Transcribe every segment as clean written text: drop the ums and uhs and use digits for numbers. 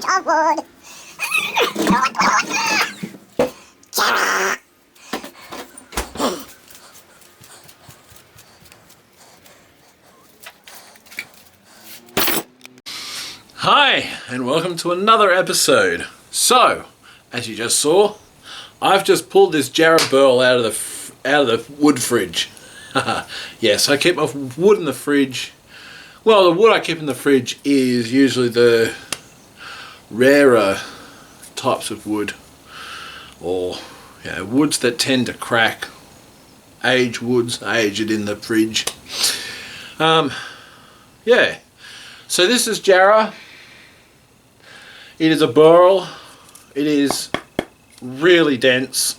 point of wood. Jarrah. Hi, and welcome to another episode. So, as you just saw, I've just pulled this jarrah burl out of the wood fridge. Yes, I keep my wood in the fridge. Well, the wood I keep in the fridge is usually the rarer types of wood, or woods that tend to crack. Aged woods, aged in the fridge. Yeah. So this is jarrah. It is a burl. It is really dense.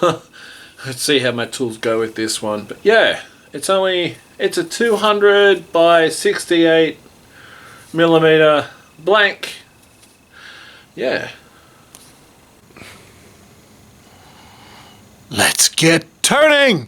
Let's see how my tools go with this one. But yeah, it's a 200 by 68 millimeter blank. Yeah. Let's get turning!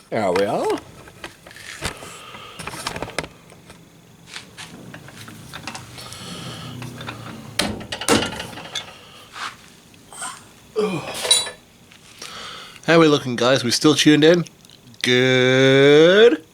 There we are. How are we looking, guys? We still tuned in? Good.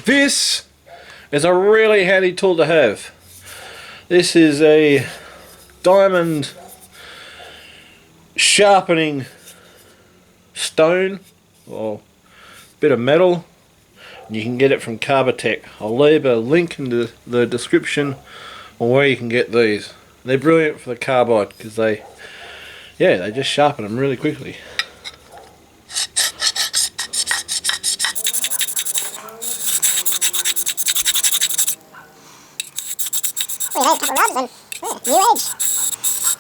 This is a really handy tool to have. This is a diamond sharpening stone or bit of metal. You can get it from Carbotech. I'll leave a link in the description on where you can get these. They're brilliant for the carbide because they just sharpen them really quickly. We had a couple of rubs and new edge.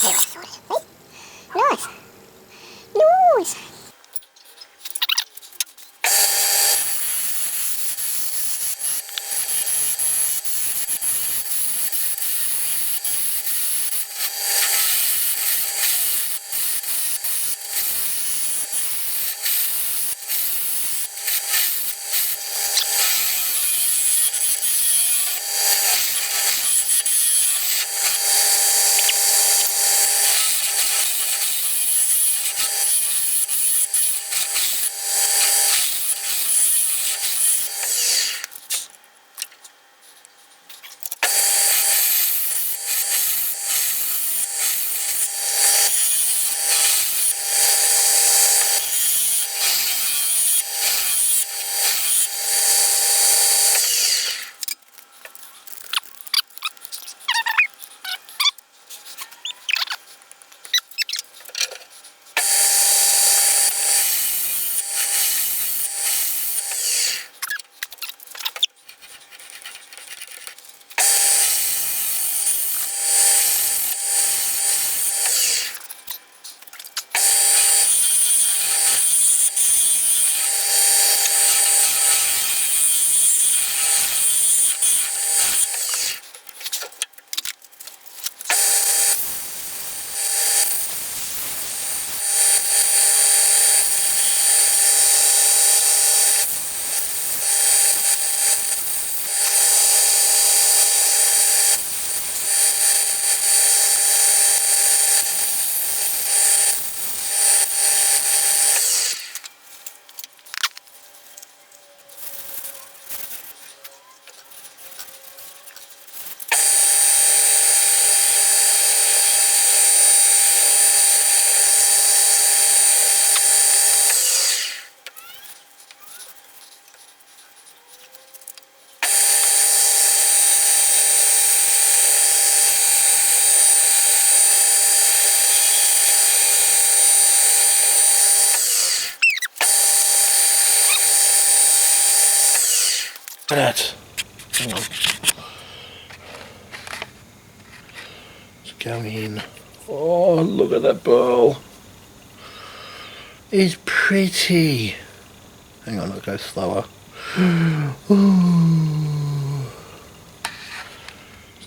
Who would have thought it? Right? Nice. Nice. That. Hang on. It's going in. Oh, look at that burl. It's pretty. Hang on, I'll go slower. Let's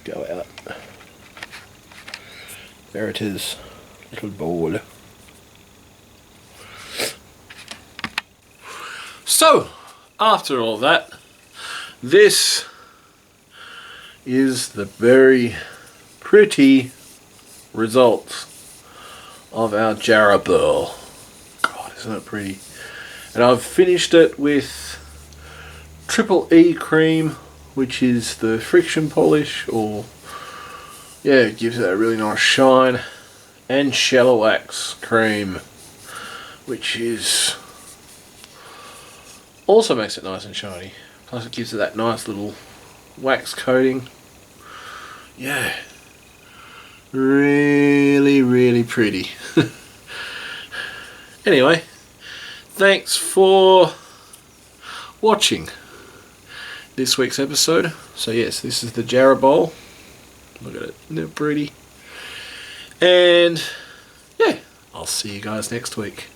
go out. There it is. Little ball. So, after all that, this is the very pretty results of our jarrah burl. God, isn't it pretty? And I've finished it with triple E cream, which is the friction polish, or yeah, it gives it a really nice shine, and shellawax cream, which is also makes it nice and shiny. Plus it gives it that nice little wax coating. Yeah, really, really pretty. Anyway, thanks for watching this week's episode. So yes, this is the jarrah bowl. Look at it, isn't it pretty? And yeah, I'll see you guys next week.